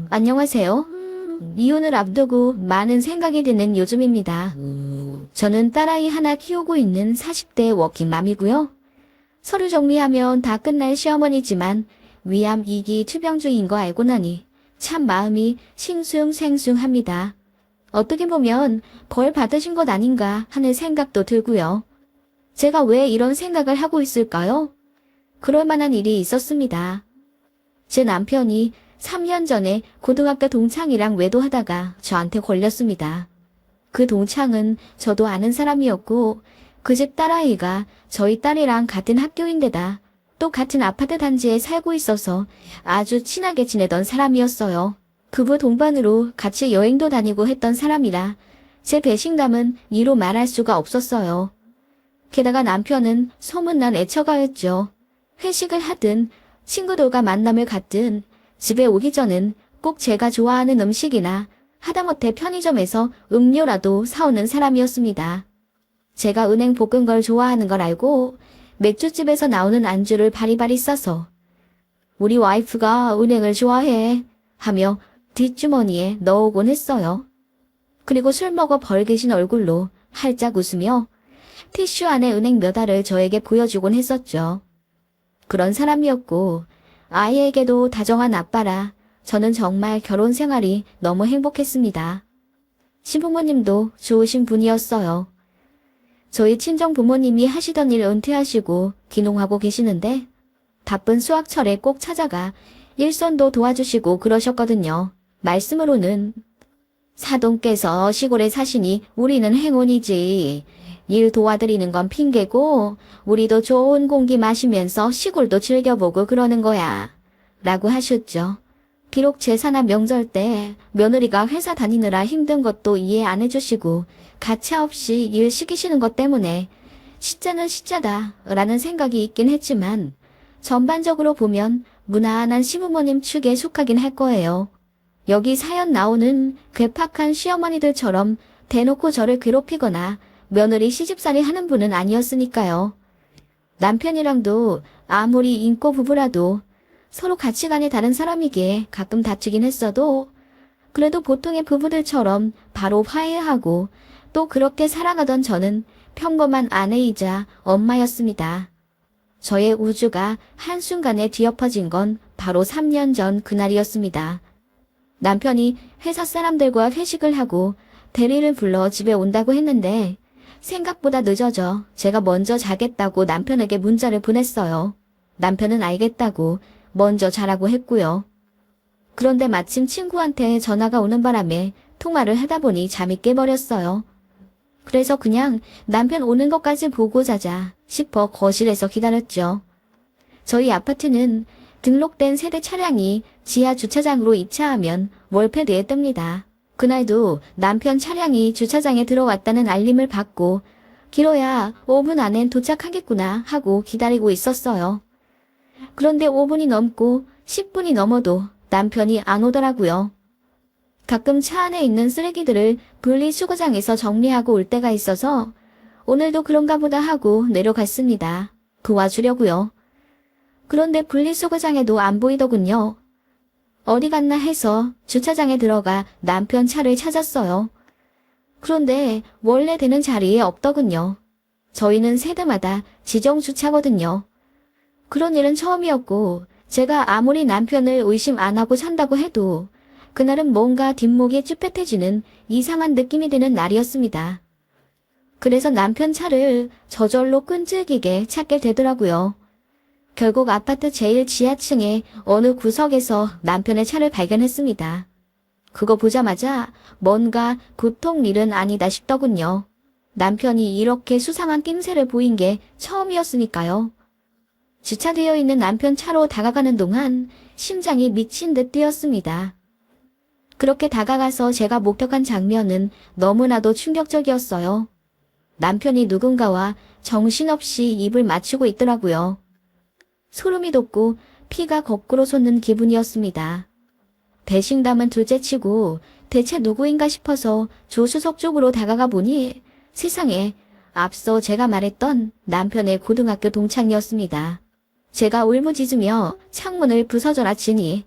안녕하세요. 이혼을 앞두고 많은 생각이 드는 요즘입니다. 저는 딸아이 하나 키우고 있는 40대 워킹맘이고요. 서류 정리하면 다 끝날 시어머니지만 위암 2기 투병 중인 거 알고 나니 참 마음이 싱숭생숭합니다. 어떻게 보면 벌 받으신 것 아닌가 하는 생각도 들고요. 제가 왜 이런 생각을 하고 있을까요? 그럴 만한 일이 있었습니다. 제 남편이 3년 전에 고등학교 동창이랑 외도하다가 저한테 걸렸습니다. 그 동창은 저도 아는 사람이었고 그 집 딸아이가 저희 딸이랑 같은 학교인데다 또 같은 아파트 단지에 살고 있어서 아주 친하게 지내던 사람이었어요. 부부 동반으로 같이 여행도 다니고 했던 사람이라 제 배신감은 이로 말할 수가 없었어요. 게다가 남편은 소문난 애처가였죠. 회식을 하든 친구들과 만남을 갖든 집에 오기 전은 꼭 제가 좋아하는 음식이나 하다못해 편의점에서 음료라도 사오는 사람이었습니다. 제가 은행 볶은 걸 좋아하는 걸 알고 맥주집에서 나오는 안주를 바리바리 싸서 우리 와이프가 은행을 좋아해 하며 뒷주머니에 넣어오곤 했어요. 그리고 술 먹어 벌개신 얼굴로 활짝 웃으며 티슈 안에 은행 몇 알을 저에게 보여주곤 했었죠. 그런 사람이었고 아이에게도 다정한 아빠라 저는 정말 결혼 생활이 너무 행복했습니다. 시부모님도 좋으신 분이었어요. 저희 친정 부모님이 하시던 일 은퇴하시고 귀농하고 계시는데 바쁜 수학철에 꼭 찾아가 일손도 도와주시고 그러셨거든요. 말씀으로는 사돈께서 시골에 사시니 우리는 행운이지. 일 도와드리는 건 핑계고 우리도 좋은 공기 마시면서 시골도 즐겨보고 그러는 거야. 라고 하셨죠. 비록 제사나 명절 때 며느리가 회사 다니느라 힘든 것도 이해 안 해주시고 가차없이 일 시키시는 것 때문에 시자는 시자다 라는 생각이 있긴 했지만 전반적으로 보면 무난한 시부모님 축에 속하긴 할 거예요. 여기 사연 나오는 괴팍한 시어머니들처럼 대놓고 저를 괴롭히거나 며느리 시집살이 하는 분은 아니었으니까요. 남편이랑도 아무리 인고 부부라도 서로 가치관이 다른 사람이기에 가끔 다투긴 했어도 그래도 보통의 부부들처럼 바로 화해하고 또 그렇게 살아가던 저는 평범한 아내이자 엄마였습니다. 저의 우주가 한순간에 뒤엎어진 건 바로 3년 전 그날이었습니다. 남편이 회사 사람들과 회식을 하고 대리를 불러 집에 온다고 했는데 생각보다 늦어져 제가 먼저 자겠다고 남편에게 문자를 보냈어요. 남편은 알겠다고 먼저 자라고 했고요. 그런데 마침 친구한테 전화가 오는 바람에 통화를 하다 보니 잠이 깨버렸어요. 그래서 그냥 남편 오는 것까지 보고 자자 싶어 거실에서 기다렸죠. 저희 아파트는 등록된 세대 차량이 지하 주차장으로 입차하면 월패드에 뜹니다. 그날도 남편 차량이 주차장에 들어왔다는 알림을 받고 길어야 5분 안엔 도착하겠구나 하고 기다리고 있었어요. 그런데 5분이 넘고 10분이 넘어도 남편이 안 오더라고요. 가끔 차 안에 있는 쓰레기들을 분리수거장에서 정리하고 올 때가 있어서 오늘도 그런가 보다 하고 내려갔습니다. 도와주려고요. 그런데 분리수거장에도 안 보이더군요. 어디 갔나 해서 주차장에 들어가 남편 차를 찾았어요. 그런데 원래 되는 자리에 없더군요. 저희는 세대마다 지정 주차거든요. 그런 일은 처음이었고 제가 아무리 남편을 의심 안 하고 산다고 해도 그날은 뭔가 뒷목이 쭈뼛해지는 이상한 느낌이 드는 날이었습니다. 그래서 남편 차를 저절로 끈질기게 찾게 되더라고요. 결국 아파트 제일 지하층의 어느 구석에서 남편의 차를 발견했습니다. 그거 보자마자 뭔가 보통 일은 아니다 싶더군요. 남편이 이렇게 수상한 낌새를 보인 게 처음이었으니까요. 주차되어 있는 남편 차로 다가가는 동안 심장이 미친 듯 뛰었습니다. 그렇게 다가가서 제가 목격한 장면은 너무나도 충격적이었어요. 남편이 누군가와 정신없이 입을 맞추고 있더라고요. 소름이 돋고 피가 거꾸로 솟는 기분이었습니다. 배신감은 둘째치고 대체 누구인가 싶어서 조수석 쪽으로 다가가 보니 세상에 앞서 제가 말했던 남편의 고등학교 동창이었습니다. 제가 울부짖으며 창문을 부서져라 치니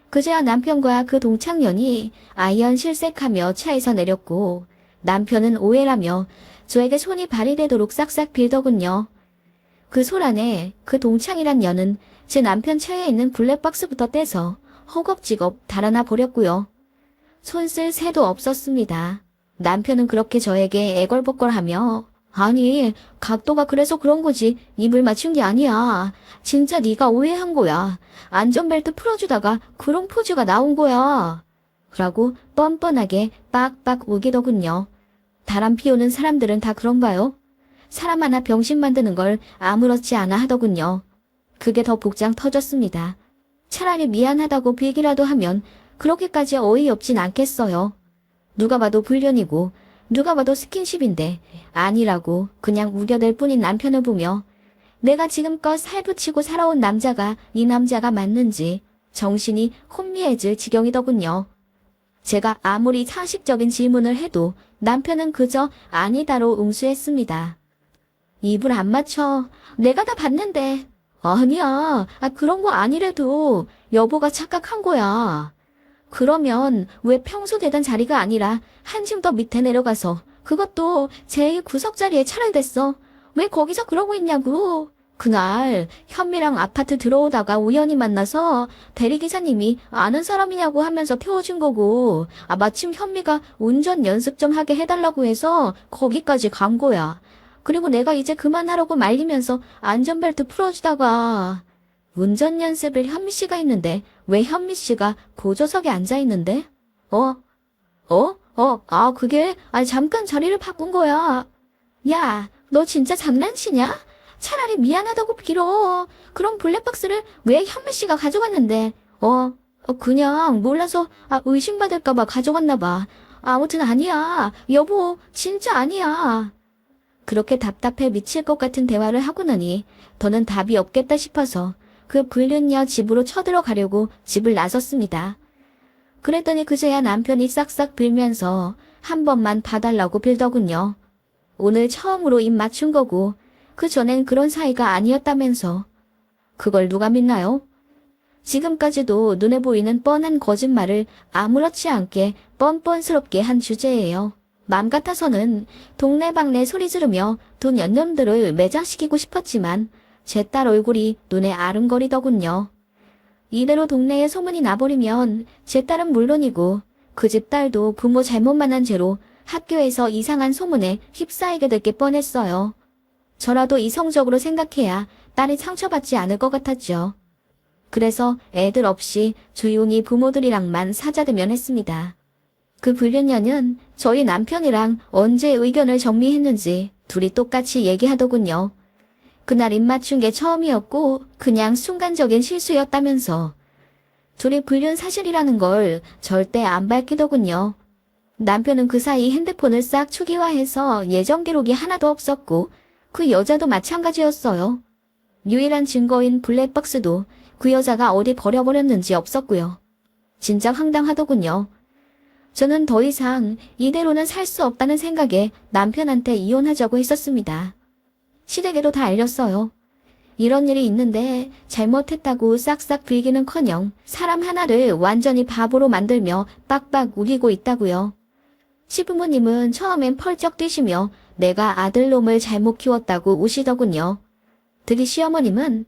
그제야 남편과 그 동창년이 아이언실색하며 차에서 내렸고 남편은 오해라며 저에게 손이 발휘되도록 싹싹 빌더군요. 그 소란에 그 동창이란 년은 제 남편 차에 있는 블랙박스부터 떼서 허겁지겁 달아나 버렸고요. 손 쓸 새도 없었습니다. 남편은 그렇게 저에게 애걸복걸하며 아니 각도가 그래서 그런 거지 입을 맞춘 게 아니야. 진짜 네가 오해한 거야. 안전벨트 풀어주다가 그런 포즈가 나온 거야. 라고 뻔뻔하게 빡빡 우기더군요. 바람 피우는 사람들은 다 그런가요? 사람 하나 병신 만드는 걸 아무렇지 않아 하더군요. 그게 더 복장 터졌습니다. 차라리 미안하다고 빌기라도 하면 그렇게까지 어이없진 않겠어요. 누가 봐도 불륜이고 누가 봐도 스킨십인데 아니라고 그냥 우려댈 뿐인 남편을 보며 내가 지금껏 살붙이고 살아온 남자가 이 남자가 맞는지 정신이 혼미해질 지경이더군요. 제가 아무리 상식적인 질문을 해도 남편은 그저 아니다로 응수했습니다. 입을 안 맞춰. 내가 다 봤는데. 아니야. 그런 거 아니래도 여보가 착각한 거야. 그러면 왜 평소 되던 자리가 아니라 한층 더 밑에 내려가서 그것도 제2구석 자리에 차라리 됐어. 왜 거기서 그러고 있냐고. 그날 현미랑 아파트 들어오다가 우연히 만나서 대리기사님이 아는 사람이냐고 하면서 태워준 거고 마침 현미가 운전 연습 좀 하게 해달라고 해서 거기까지 간 거야. 그리고 내가 이제 그만하라고 말리면서 안전벨트 풀어주다가 운전 연습을 현미 씨가 했는데 왜 현미 씨가 보조석에 앉아 있는데? 그게 잠깐 자리를 바꾼 거야. 야, 너 진짜 장난치냐? 차라리 미안하다고 빌어. 그럼 블랙박스를 왜 현미 씨가 가져갔는데? 그냥 몰라서 의심받을까봐 가져갔나 봐. 아무튼 아니야. 여보, 진짜 아니야. 그렇게 답답해 미칠 것 같은 대화를 하고 나니 더는 답이 없겠다 싶어서 그 불륜녀 집으로 쳐들어가려고 집을 나섰습니다. 그랬더니 그제야 남편이 싹싹 빌면서 한 번만 봐달라고 빌더군요. 오늘 처음으로 입 맞춘 거고 그전엔 그런 사이가 아니었다면서. 그걸 누가 믿나요? 지금까지도 눈에 보이는 뻔한 거짓말을 아무렇지 않게 뻔뻔스럽게 한 주제예요. 맘 같아서는 동네방네 소리 지르며 돈 연놈들을 매장시키고 싶었지만 제 딸 얼굴이 눈에 아른거리더군요. 이대로 동네에 소문이 나버리면 제 딸은 물론이고 그 집 딸도 부모 잘못만 한 죄로 학교에서 이상한 소문에 휩싸이게 될 게 뻔했어요. 저라도 이성적으로 생각해야 딸이 상처받지 않을 것 같았죠. 그래서 애들 없이 조용히 부모들이랑만 사자대면했습니다. 그 불륜녀는 저희 남편이랑 언제 의견을 정리했는지 둘이 똑같이 얘기하더군요. 그날 입맞춘 게 처음이었고 그냥 순간적인 실수였다면서. 둘이 불륜 사실이라는 걸 절대 안 밝히더군요. 남편은 그 사이 핸드폰을 싹 초기화해서 예전 기록이 하나도 없었고 그 여자도 마찬가지였어요. 유일한 증거인 블랙박스도 그 여자가 어디 버려버렸는지 없었고요. 진작 황당하더군요. 저는 더 이상 이대로는 살 수 없다는 생각에 남편한테 이혼하자고 했었습니다. 시댁에도 다 알렸어요. 이런 일이 있는데 잘못했다고 싹싹 빌기는커녕 사람 하나를 완전히 바보로 만들며 빡빡 우기고 있다고요. 시부모님은 처음엔 펄쩍 뛰시며 내가 아들놈을 잘못 키웠다고 우시더군요. 들이 시어머님은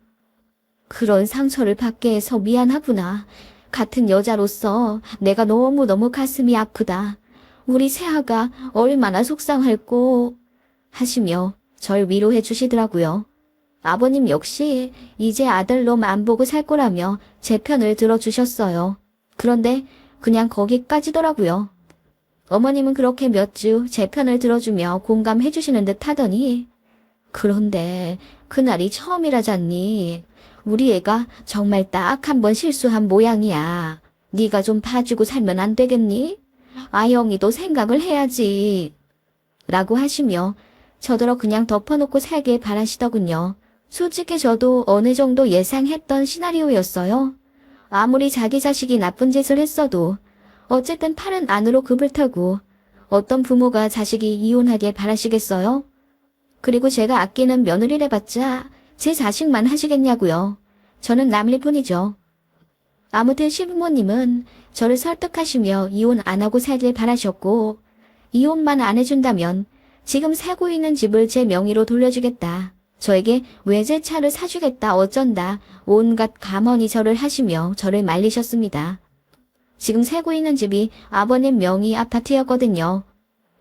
그런 상처를 받게 해서 미안하구나. 같은 여자로서 내가 너무너무 가슴이 아프다. 우리 새아가 얼마나 속상할꼬 하시며 절 위로해 주시더라고요. 아버님 역시 이제 아들놈 안 보고 살 거라며 제 편을 들어주셨어요. 그런데 그냥 거기까지더라고요. 어머님은 그렇게 몇 주 제 편을 들어주며 공감해 주시는 듯 하더니 그런데 그날이 처음이라잖니. 우리 애가 정말 딱 한 번 실수한 모양이야. 네가 좀 봐주고 살면 안 되겠니? 아영이도 생각을 해야지. 라고 하시며 저더러 그냥 덮어놓고 살길 바라시더군요. 솔직히 저도 어느 정도 예상했던 시나리오였어요. 아무리 자기 자식이 나쁜 짓을 했어도 어쨌든 팔은 안으로 급을 타고 어떤 부모가 자식이 이혼하길 바라시겠어요? 그리고 제가 아끼는 며느리래봤자 제 자식만 하시겠냐고요. 저는 남일 뿐이죠. 아무튼 시부모님은 저를 설득하시며 이혼 안 하고 살길 바라셨고, 이혼만 안 해준다면 지금 살고 있는 집을 제 명의로 돌려주겠다. 저에게 외제차를 사주겠다 어쩐다. 온갖 감언이 절을 하시며 저를 말리셨습니다. 지금 살고 있는 집이 아버님 명의 아파트였거든요.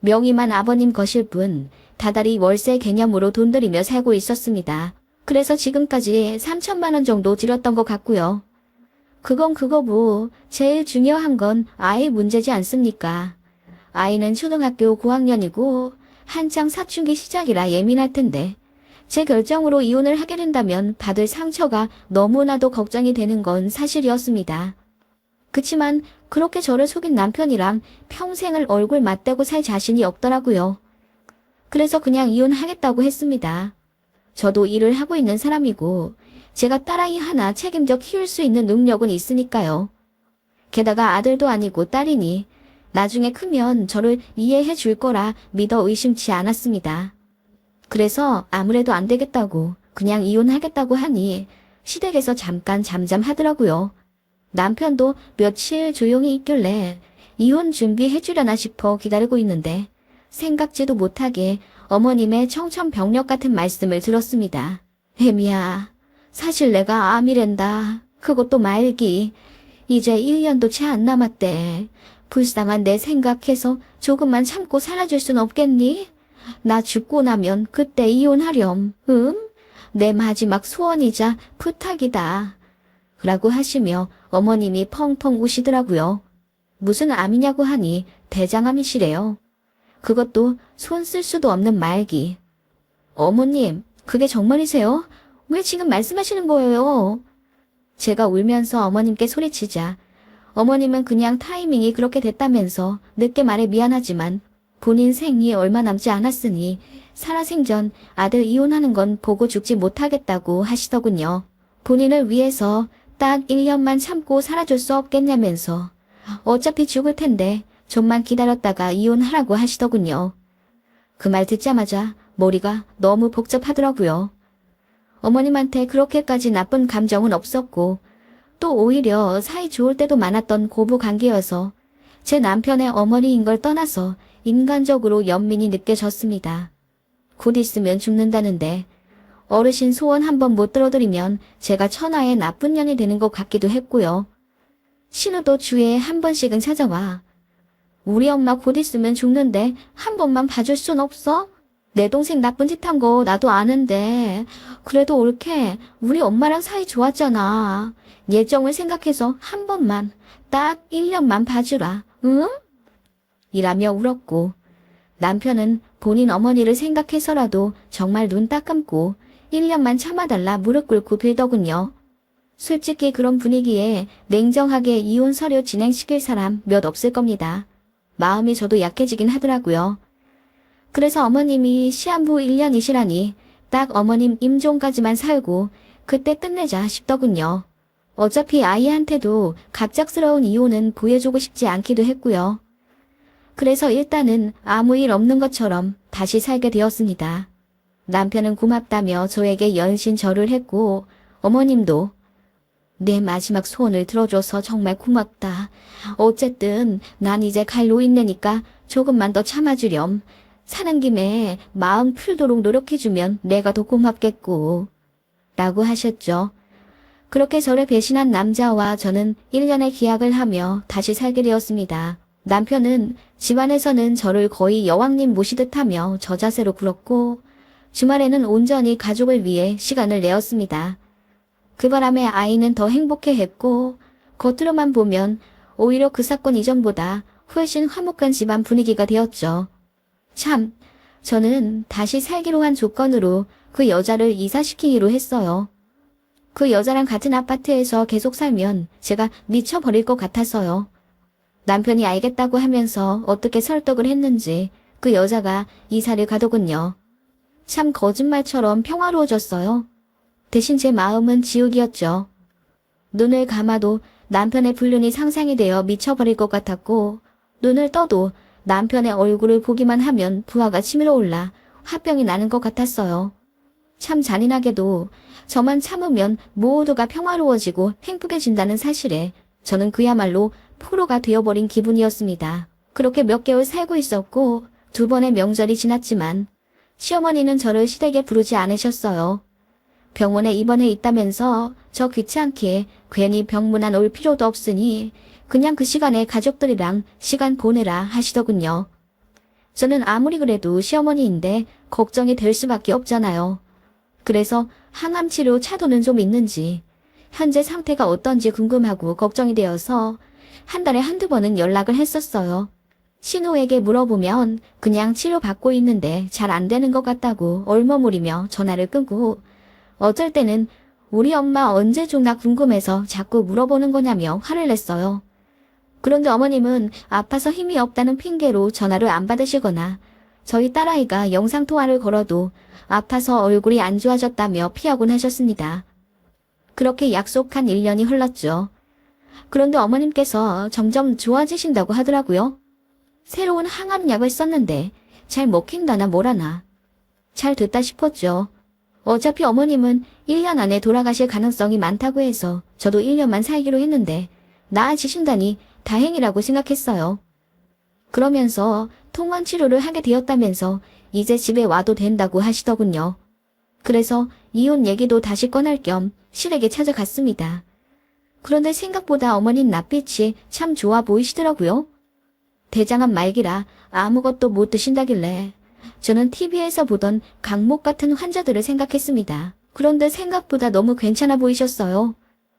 명의만 아버님 것일 뿐 다달이 월세 개념으로 돈 들이며 살고 있었습니다. 그래서 지금까지 3천만 원 정도 들였던 것 같고요. 그건 그거고 제일 중요한 건 아이 문제지 않습니까? 아이는 초등학교 고학년이고 한창 사춘기 시작이라 예민할 텐데 제 결정으로 이혼을 하게 된다면 받을 상처가 너무나도 걱정이 되는 건 사실이었습니다. 그치만 그렇게 저를 속인 남편이랑 평생을 얼굴 맞대고 살 자신이 없더라고요. 그래서 그냥 이혼하겠다고 했습니다. 저도 일을 하고 있는 사람이고 제가 딸아이 하나 책임져 키울 수 있는 능력은 있으니까요. 게다가 아들도 아니고 딸이니 나중에 크면 저를 이해해 줄 거라 믿어 의심치 않았습니다. 그래서 아무래도 안 되겠다고 그냥 이혼하겠다고 하니 시댁에서 잠깐 잠잠하더라고요. 남편도 며칠 조용히 있길래 이혼 준비해 주려나 싶어 기다리고 있는데 생각지도 못하게 어머님의 청천벽력 같은 말씀을 들었습니다. 혜미야, 사실 내가 암이란다. 그것도 말기. 이제 1년도 채 안 남았대. 불쌍한 내 생각해서 조금만 참고 살아줄 순 없겠니? 나 죽고 나면 그때 이혼하렴. 내 마지막 소원이자 부탁이다. 라고 하시며 어머님이 펑펑 우시더라고요. 무슨 암이냐고 하니 대장암이시래요. 그것도 손 쓸 수도 없는 말기. 어머님, 그게 정말이세요? 왜 지금 말씀하시는 거예요? 제가 울면서 어머님께 소리치자 어머님은 그냥 타이밍이 그렇게 됐다면서 늦게 말해 미안하지만 본인 생이 얼마 남지 않았으니 살아생전 아들 이혼하는 건 보고 죽지 못하겠다고 하시더군요. 본인을 위해서 딱 1년만 참고 살아줄 수 없겠냐면서 어차피 죽을 텐데 좀만 기다렸다가 이혼하라고 하시더군요. 그 말 듣자마자 머리가 너무 복잡하더라고요. 어머님한테 그렇게까지 나쁜 감정은 없었고 또 오히려 사이 좋을 때도 많았던 고부관계여서 제 남편의 어머니인 걸 떠나서 인간적으로 연민이 느껴졌습니다. 곧 있으면 죽는다는데 어르신 소원 한번 못 들어드리면 제가 천하의 나쁜 년이 되는 것 같기도 했고요. 신우도 주에 한 번씩은 찾아와. 우리 엄마 곧 있으면 죽는데 한 번만 봐줄 순 없어? 내 동생 나쁜 짓 한 거 나도 아는데 그래도 옳게 우리 엄마랑 사이 좋았잖아. 예정을 생각해서 한 번만 딱 1년만 봐주라. 응? 이라며 울었고 남편은 본인 어머니를 생각해서라도 정말 눈 딱 감고 1년만 참아달라 무릎 꿇고 빌더군요. 솔직히 그런 분위기에 냉정하게 이혼 서류 진행시킬 사람 몇 없을 겁니다. 마음이 저도 약해지긴 하더라고요. 그래서 어머님이 시한부 1년이시라니 딱 어머님 임종까지만 살고 그때 끝내자 싶더군요. 어차피 아이한테도 갑작스러운 이혼은 보여주고 싶지 않기도 했고요. 그래서 일단은 아무 일 없는 것처럼 다시 살게 되었습니다. 남편은 고맙다며 저에게 연신절을 했고 어머님도 내 마지막 소원을 들어줘서 정말 고맙다. 어쨌든 난 이제 갈 노인네니까 조금만 더 참아주렴. 사는 김에 마음 풀도록 노력해주면 내가 더 고맙겠고 라고 하셨죠. 그렇게 저를 배신한 남자와 저는 1년의 기약을 하며 다시 살게 되었습니다. 남편은 집안에서는 저를 거의 여왕님 모시듯 하며 저자세로 굴었고 주말에는 온전히 가족을 위해 시간을 내었습니다. 그 바람에 아이는 더 행복해했고 겉으로만 보면 오히려 그 사건 이전보다 훨씬 화목한 집안 분위기가 되었죠. 참, 저는 다시 살기로 한 조건으로 그 여자를 이사시키기로 했어요. 그 여자랑 같은 아파트에서 계속 살면 제가 미쳐버릴 것 같아서요. 남편이 알겠다고 하면서 어떻게 설득을 했는지 그 여자가 이사를 가더군요. 참 거짓말처럼 평화로워졌어요. 대신 제 마음은 지옥이었죠. 눈을 감아도 남편의 불륜이 상상이 되어 미쳐버릴 것 같았고 눈을 떠도 남편의 얼굴을 보기만 하면 부하가 치밀어 올라 화병이 나는 것 같았어요. 참 잔인하게도 저만 참으면 모두가 평화로워지고 행복해진다는 사실에 저는 그야말로 포로가 되어버린 기분이었습니다. 그렇게 몇 개월 살고 있었고 2번의 명절이 지났지만 시어머니는 저를 시댁에 부르지 않으셨어요. 병원에 입원해 있다면서 저 귀찮게 괜히 병문안 올 필요도 없으니 그냥 그 시간에 가족들이랑 시간 보내라 하시더군요. 저는 아무리 그래도 시어머니인데 걱정이 될 수밖에 없잖아요. 그래서 항암 치료 차도는 좀 있는지, 현재 상태가 어떤지 궁금하고 걱정이 되어서 한 달에 한두 번은 연락을 했었어요. 신우에게 물어보면 그냥 치료받고 있는데 잘 안 되는 것 같다고 얼머무리며 전화를 끊고, 어쩔 때는 우리 엄마 언제 죽나 궁금해서 자꾸 물어보는 거냐며 화를 냈어요. 그런데 어머님은 아파서 힘이 없다는 핑계로 전화를 안 받으시거나 저희 딸아이가 영상통화를 걸어도 아파서 얼굴이 안 좋아졌다며 피하곤 하셨습니다. 그렇게 약속한 1년이 흘렀죠. 그런데 어머님께서 점점 좋아지신다고 하더라고요. 새로운 항암약을 썼는데 잘 먹힌다나 뭐라나. 잘 됐다 싶었죠. 어차피 어머님은 1년 안에 돌아가실 가능성이 많다고 해서 저도 1년만 살기로 했는데 나아지신다니 다행이라고 생각했어요. 그러면서 통원 치료를 하게 되었다면서 이제 집에 와도 된다고 하시더군요. 그래서 이혼 얘기도 다시 꺼낼 겸 시댁에 찾아갔습니다. 그런데 생각보다 어머님 낯빛이 참 좋아 보이시더라고요. 대장암 말기라 아무것도 못 드신다길래 저는 TV에서 보던 강목 같은 환자들을 생각했습니다. 그런데 생각보다 너무 괜찮아 보이셨어요.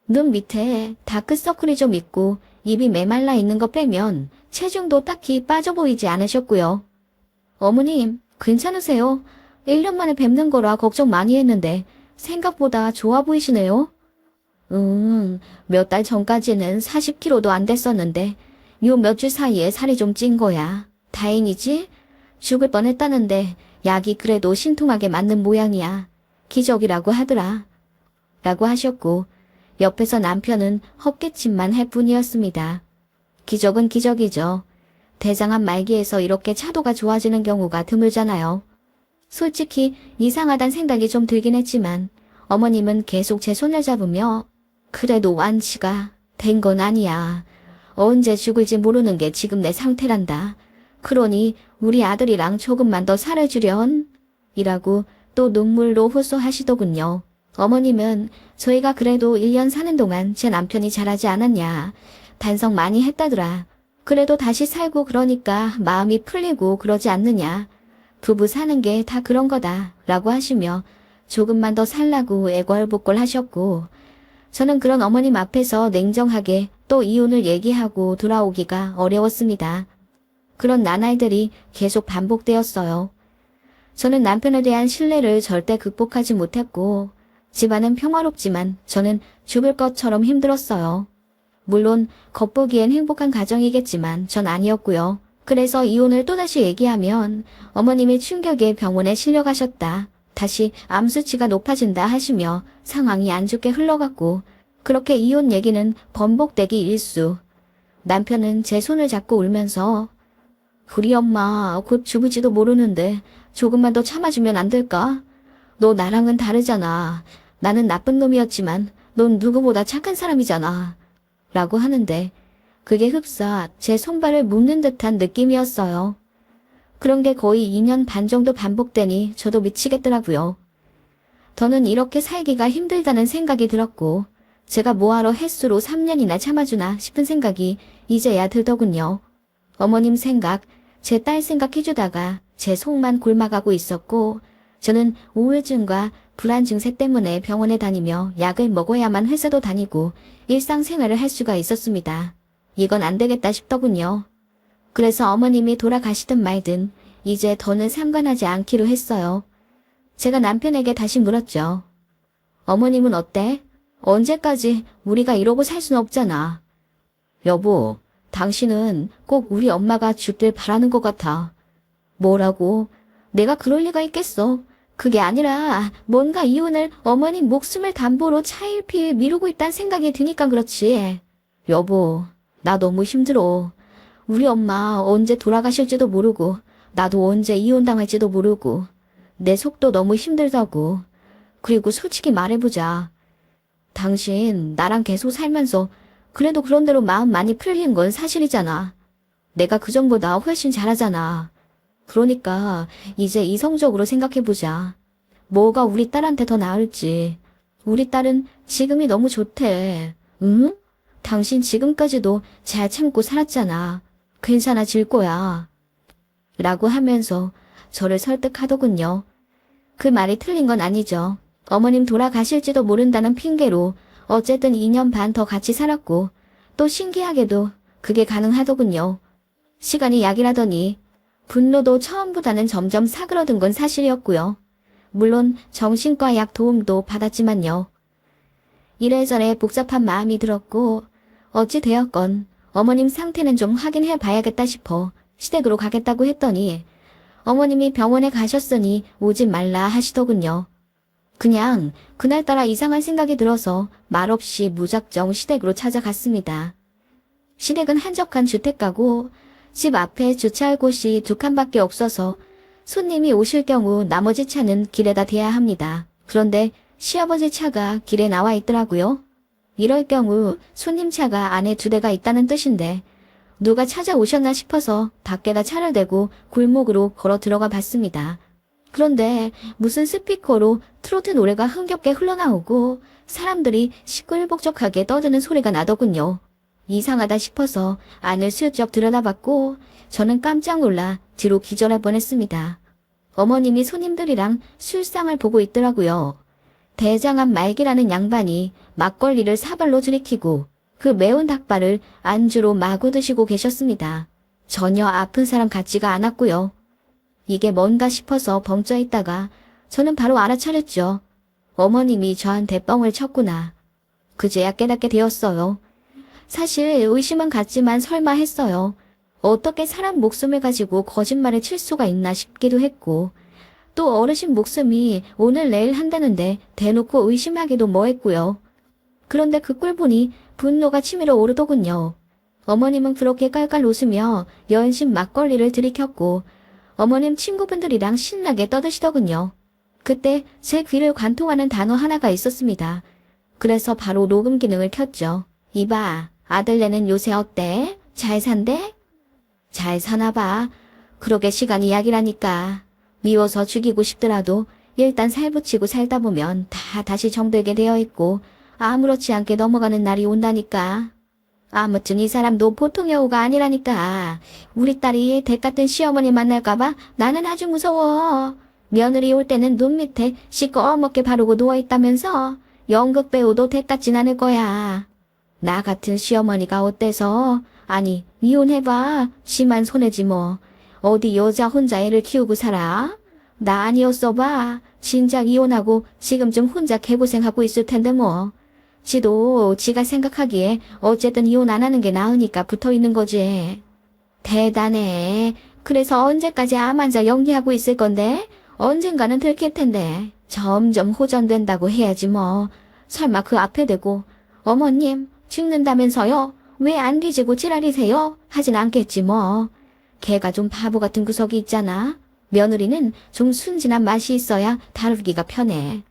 눈 밑에 다크서클이 좀 있고 입이 메말라 있는 거 빼면 체중도 딱히 빠져 보이지 않으셨고요. 어머님, 괜찮으세요? 1년 만에 뵙는 거라 걱정 많이 했는데 생각보다 좋아 보이시네요. 몇 달 전까지는 40kg도 안 됐었는데 요 몇 주 사이에 살이 좀 찐 거야. 다행이지? 죽을 뻔했다는데 약이 그래도 신통하게 맞는 모양이야. 기적이라고 하더라. 라고 하셨고 옆에서 남편은 헛기침만 할 뿐이었습니다. 기적은 기적이죠. 대장암 말기에서 이렇게 차도가 좋아지는 경우가 드물잖아요. 솔직히 이상하단 생각이 좀 들긴 했지만 어머님은 계속 제 손을 잡으며 그래도 완치가 된 건 아니야. 언제 죽을지 모르는 게 지금 내 상태란다. 그러니 우리 아들이랑 조금만 더 살아주련? 이라고 또 눈물로 호소하시더군요. 어머님은 저희가 그래도 1년 사는 동안 제 남편이 잘하지 않았냐. 반성 많이 했다더라. 그래도 다시 살고 그러니까 마음이 풀리고 그러지 않느냐. 부부 사는 게 다 그런 거다. 라고 하시며 조금만 더 살라고 애걸복걸 하셨고 저는 그런 어머님 앞에서 냉정하게 또 이혼을 얘기하고 돌아오기가 어려웠습니다. 그런 나날들이 계속 반복되었어요. 저는 남편에 대한 신뢰를 절대 극복하지 못했고 집안은 평화롭지만 저는 죽을 것처럼 힘들었어요. 물론 겉보기엔 행복한 가정이겠지만 전 아니었고요. 그래서 이혼을 또다시 얘기하면 어머님이 충격에 병원에 실려가셨다. 다시 암 수치가 높아진다 하시며 상황이 안 좋게 흘러갔고 그렇게 이혼 얘기는 번복되기 일쑤. 남편은 제 손을 잡고 울면서 우리 엄마 곧 죽을지도 모르는데 조금만 더 참아주면 안 될까? 너 나랑은 다르잖아. 나는 나쁜 놈이었지만 넌 누구보다 착한 사람이잖아. 라고 하는데 그게 흡사 제 손발을 묶는 듯한 느낌이었어요. 그런 게 거의 2년 반 정도 반복되니 저도 미치겠더라고요. 더는 이렇게 살기가 힘들다는 생각이 들었고 제가 뭐하러 햇수로 3년이나 참아주나 싶은 생각이 이제야 들더군요. 어머님 생각, 제 딸 생각해주다가 제 속만 곪아가고 있었고 저는 우울증과 불안 증세 때문에 병원에 다니며 약을 먹어야만 회사도 다니고 일상생활을 할 수가 있었습니다. 이건 안 되겠다 싶더군요. 그래서 어머님이 돌아가시든 말든 이제 더는 상관하지 않기로 했어요. 제가 남편에게 다시 물었죠. 어머님은 어때? 언제까지 우리가 이러고 살 순 없잖아. 여보, 당신은 꼭 우리 엄마가 죽길 바라는 것 같아. 뭐라고? 내가 그럴 리가 있겠어. 그게 아니라 뭔가 이혼을 어머님 목숨을 담보로 차일피일 미루고 있다는 생각이 드니까 그렇지. 여보, 나 너무 힘들어. 우리 엄마 언제 돌아가실지도 모르고 나도 언제 이혼당할지도 모르고 내 속도 너무 힘들다고. 그리고 솔직히 말해보자. 당신 나랑 계속 살면서 그래도 그런대로 마음 많이 풀린 건 사실이잖아. 내가 그전보다 훨씬 잘하잖아. 그러니까 이제 이성적으로 생각해보자. 뭐가 우리 딸한테 더 나을지. 우리 딸은 지금이 너무 좋대. 응? 당신 지금까지도 잘 참고 살았잖아. 괜찮아질 거야. 라고 하면서 저를 설득하더군요. 그 말이 틀린 건 아니죠. 어머님 돌아가실지도 모른다는 핑계로 어쨌든 2년 반 더 같이 살았고 또 신기하게도 그게 가능하더군요. 시간이 약이라더니 분노도 처음보다는 점점 사그러든 건 사실이었고요. 물론 정신과 약 도움도 받았지만요. 이래저래 복잡한 마음이 들었고 어찌 되었건 어머님 상태는 좀 확인해 봐야겠다 싶어 시댁으로 가겠다고 했더니 어머님이 병원에 가셨으니 오지 말라 하시더군요. 그냥 그날따라 이상한 생각이 들어서 말없이 무작정 시댁으로 찾아갔습니다. 시댁은 한적한 주택가고 집 앞에 주차할 곳이 2칸밖에 없어서 손님이 오실 경우 나머지 차는 길에다 대야 합니다. 그런데 시아버지 차가 길에 나와 있더라고요. 이럴 경우 손님 차가 안에 2대가 있다는 뜻인데 누가 찾아오셨나 싶어서 밖에다 차를 대고 골목으로 걸어 들어가 봤습니다. 그런데 무슨 스피커로 트로트 노래가 흥겹게 흘러나오고 사람들이 시끌벅적하게 떠드는 소리가 나더군요. 이상하다 싶어서 안을 슬쩍 들여다봤고 저는 깜짝 놀라 뒤로 기절할 뻔했습니다. 어머님이 손님들이랑 술상을 보고 있더라고요. 대장암 말기라는 양반이 막걸리를 사발로 들이키고 그 매운 닭발을 안주로 마구 드시고 계셨습니다. 전혀 아픈 사람 같지가 않았고요. 이게 뭔가 싶어서 벙쪄 있다가 저는 바로 알아차렸죠. 어머님이 저한테 뻥을 쳤구나. 그제야 깨닫게 되었어요. 사실 의심은 갔지만 설마 했어요. 어떻게 사람 목숨을 가지고 거짓말을 칠 수가 있나 싶기도 했고 또 어르신 목숨이 오늘 내일 한다는데 대놓고 의심하기도 뭐했고요. 그런데 그 꼴 보니 분노가 치밀어 오르더군요. 어머님은 그렇게 깔깔 웃으며 연신 막걸리를 들이켰고 어머님 친구분들이랑 신나게 떠드시더군요. 그때 제 귀를 관통하는 단어 하나가 있었습니다. 그래서 바로 녹음 기능을 켰죠. 이봐, 아들네는 요새 어때? 잘 산대? 잘 사나봐. 그러게 시간이 약이라니까. 미워서 죽이고 싶더라도 일단 살붙이고 살다 보면 다 다시 정들게 되어 있고 아무렇지 않게 넘어가는 날이 온다니까. 아무튼 이 사람도 보통 여우가 아니라니까. 우리 딸이 댁 같은 시어머니 만날까봐 나는 아주 무서워. 며느리 올 때는 눈 밑에 시꺼멓게 바르고 누워있다면서 연극 배우도 댁 같진 않을 거야. 나 같은 시어머니가 어때서? 아니 이혼해봐. 심한 손해지 뭐. 어디 여자 혼자 애를 키우고 살아? 나 아니었어 봐. 진작 이혼하고 지금쯤 혼자 개고생하고 있을 텐데 뭐. 지도 지가 생각하기에 어쨌든 이혼 안 하는 게 나으니까 붙어있는 거지. 대단해. 그래서 언제까지 암 환자 연기하고 있을 건데? 언젠가는 들킬 텐데. 점점 호전된다고 해야지 뭐. 설마 그 앞에 대고 어머님 죽는다면서요? 왜 안 뒤지고 지랄이세요? 하진 않겠지 뭐. 걔가 좀 바보 같은 구석이 있잖아. 며느리는 좀 순진한 맛이 있어야 다루기가 편해.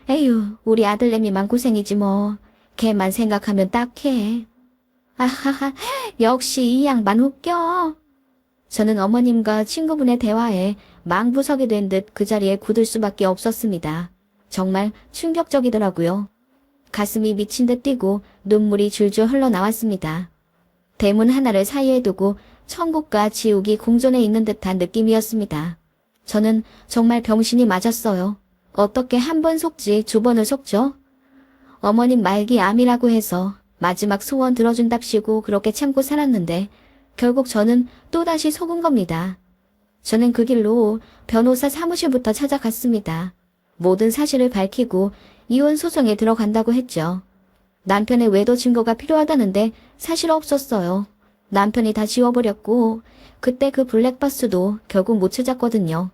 에휴, 우리 아들내미만 고생이지 뭐. 걔만 생각하면 딱해. 아하하, 역시 이 양반 웃겨. 저는 어머님과 친구분의 대화에 망부석이 된 듯 그 자리에 굳을 수밖에 없었습니다. 정말 충격적이더라고요. 가슴이 미친 듯 뛰고 눈물이 줄줄 흘러나왔습니다. 대문 하나를 사이에 두고 천국과 지옥이 공존해 있는 듯한 느낌이었습니다. 저는 정말 병신이 맞았어요. 어떻게 한 번 속지 2번을 속죠? 어머님 말기 암이라고 해서 마지막 소원 들어준답시고 그렇게 참고 살았는데 결국 저는 또다시 속은 겁니다. 저는 그 길로 변호사 사무실부터 찾아갔습니다. 모든 사실을 밝히고 이혼 소송에 들어간다고 했죠. 남편의 외도 증거가 필요하다는데 사실 없었어요. 남편이 다 지워버렸고 그때 그 블랙박스도 결국 못 찾았거든요.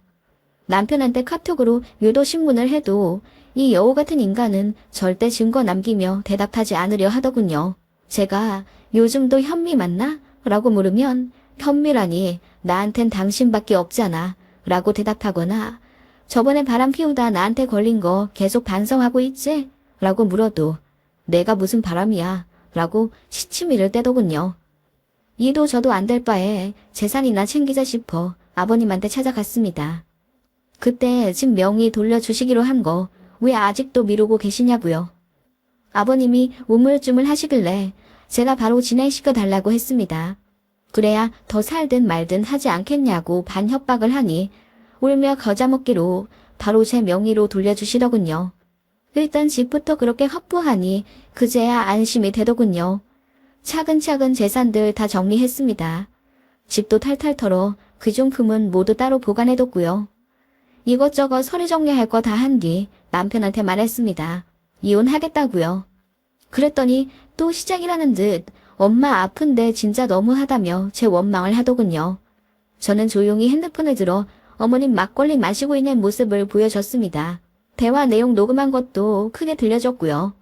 남편한테 카톡으로 유도 신문을 해도 이 여우 같은 인간은 절대 증거 남기며 대답하지 않으려 하더군요. 제가 요즘도 현미 맞나? 라고 물으면 현미라니 나한텐 당신밖에 없잖아 라고 대답하거나 저번에 바람 피우다 나한테 걸린 거 계속 반성하고 있지? 라고 물어도 내가 무슨 바람이야. 라고 시치미를 떼더군요. 이도 저도 안 될 바에 재산이나 챙기자 싶어 아버님한테 찾아갔습니다. 그때 집 명의 돌려주시기로 한 거 왜 아직도 미루고 계시냐고요. 아버님이 우물쭈물 하시길래 제가 바로 진행시켜 달라고 했습니다. 그래야 더 살든 말든 하지 않겠냐고 반협박을 하니 울며 겨자먹기로 바로 제 명의로 돌려주시더군요. 일단 집부터 그렇게 확보하니 그제야 안심이 되더군요. 차근차근 재산들 다 정리했습니다. 집도 탈탈 털어 귀중품은 모두 따로 보관해뒀고요. 이것저것 서류 정리할 거 다 한 뒤 남편한테 말했습니다. 이혼하겠다고요. 그랬더니 또 시작이라는 듯 엄마 아픈데 진짜 너무하다며 제 원망을 하더군요. 저는 조용히 핸드폰을 들어 어머님 막걸리 마시고 있는 모습을 보여줬습니다. 대화 내용 녹음한 것도 크게 들려줬고요.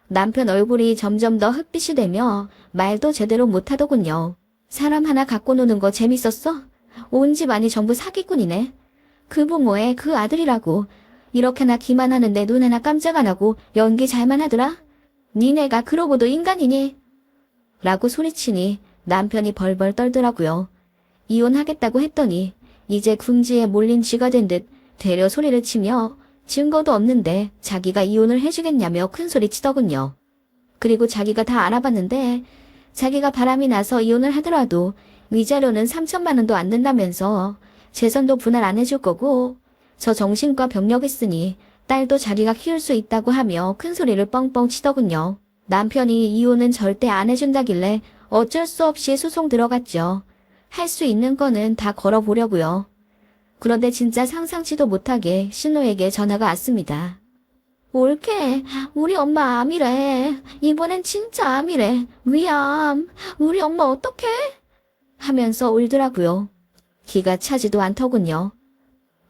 남편 얼굴이 점점 더 흑빛이 되며 말도 제대로 못하더군요. 사람 하나 갖고 노는 거 재밌었어? 온 집안이 전부 사기꾼이네. 그 부모의 그 아들이라고. 이렇게나 기만하는데 눈 하나 깜짝 안 하고 연기 잘만 하더라? 니네가 그러고도 인간이니? 라고 소리치니 남편이 벌벌 떨더라고요. 이혼하겠다고 했더니 이제 궁지에 몰린 쥐가 된 듯 되려 소리를 치며 증거도 없는데 자기가 이혼을 해주겠냐며 큰소리 치더군요. 그리고 자기가 다 알아봤는데 자기가 바람이 나서 이혼을 하더라도 위자료는 3천만 원도 안 된다면서 재산도 분할 안 해줄 거고 저 정신과 병력 있으니 딸도 자기가 키울 수 있다고 하며 큰소리를 뻥뻥 치더군요. 남편이 이혼은 절대 안 해준다길래 어쩔 수 없이 소송 들어갔죠. 할 수 있는 거는 다 걸어보려고요. 그런데 진짜 상상치도 못하게 신호에게 전화가 왔습니다. 올케, 우리 엄마 암이래. 이번엔 진짜 암이래. 위암. 우리 엄마 어떡해? 하면서 울더라고요. 기가 차지도 않더군요.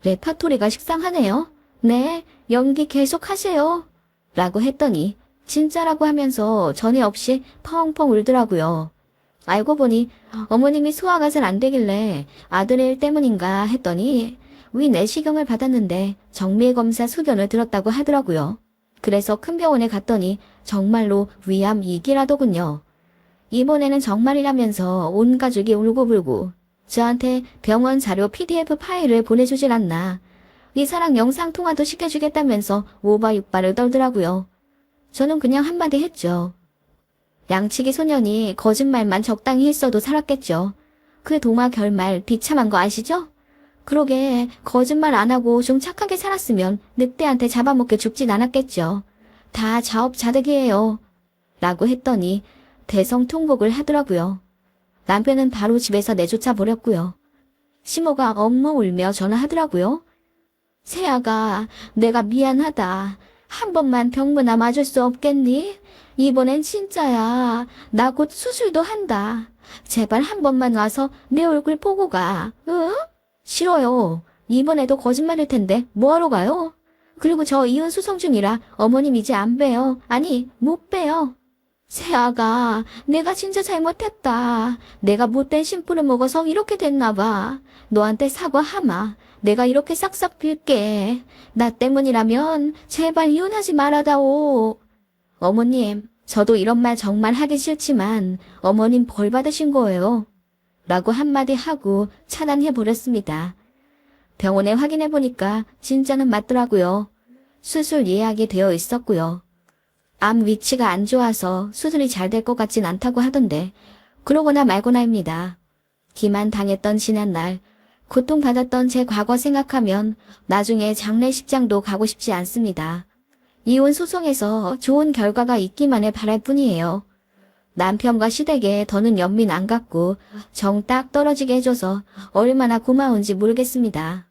레파토리가 식상하네요. 네, 연기 계속 하세요. 라고 했더니 진짜라고 하면서 전에 없이 펑펑 울더라고요. 알고 보니 어머님이 소화가 잘 안 되길래 아들의 일 때문인가 했더니 위 내시경을 받았는데 정밀검사 소견을 들었다고 하더라고요. 그래서 큰 병원에 갔더니 정말로 위암 2기라더군요. 이번에는 정말이라면서 온 가족이 울고불고 저한테 병원 자료 PDF 파일을 보내주질 않나. 의사랑 영상통화도 시켜주겠다면서 오바육바를 떨더라고요. 저는 그냥 한마디 했죠. 양치기 소년이 거짓말만 적당히 했어도 살았겠죠. 그 동화 결말 비참한 거 아시죠? 그러게 거짓말 안 하고 좀 착하게 살았으면 늑대한테 잡아먹혀 죽진 않았겠죠. 다 자업자득이에요. 라고 했더니 대성통곡을 하더라고요. 남편은 바로 집에서 내쫓아 버렸고요. 시모가 엉엉 울며 전화하더라고요. 세아가 내가 미안하다. 한 번만 병문안 와줄 수 없겠니? 이번엔 진짜야. 나 곧 수술도 한다. 제발 한 번만 와서 내 얼굴 보고 가. 응? 싫어요. 이번에도 거짓말일 텐데 뭐하러 가요? 그리고 저 이혼 소송 중이라 어머님 이제 안 봬요. 아니 못 봬요. 세아가 내가 진짜 잘못했다. 내가 못된 심부를 먹어서 이렇게 됐나 봐. 너한테 사과하마. 내가 이렇게 싹싹 빌게. 나 때문이라면 제발 이혼하지 말아다오. 어머님, 저도 이런 말 정말 하기 싫지만 어머님 벌 받으신 거예요. 라고 한마디 하고 차단해버렸습니다. 병원에 확인해보니까 진짜는 맞더라고요. 수술 예약이 되어 있었고요. 암 위치가 안 좋아서 수술이 잘 될 것 같진 않다고 하던데 그러거나 말거나입니다. 기만 당했던 지난날 고통받았던 제 과거 생각하면 나중에 장례식장도 가고 싶지 않습니다. 이혼 소송에서 좋은 결과가 있기만을 바랄 뿐이에요. 남편과 시댁에 더는 연민 안 갖고 정 딱 떨어지게 해줘서 얼마나 고마운지 모르겠습니다.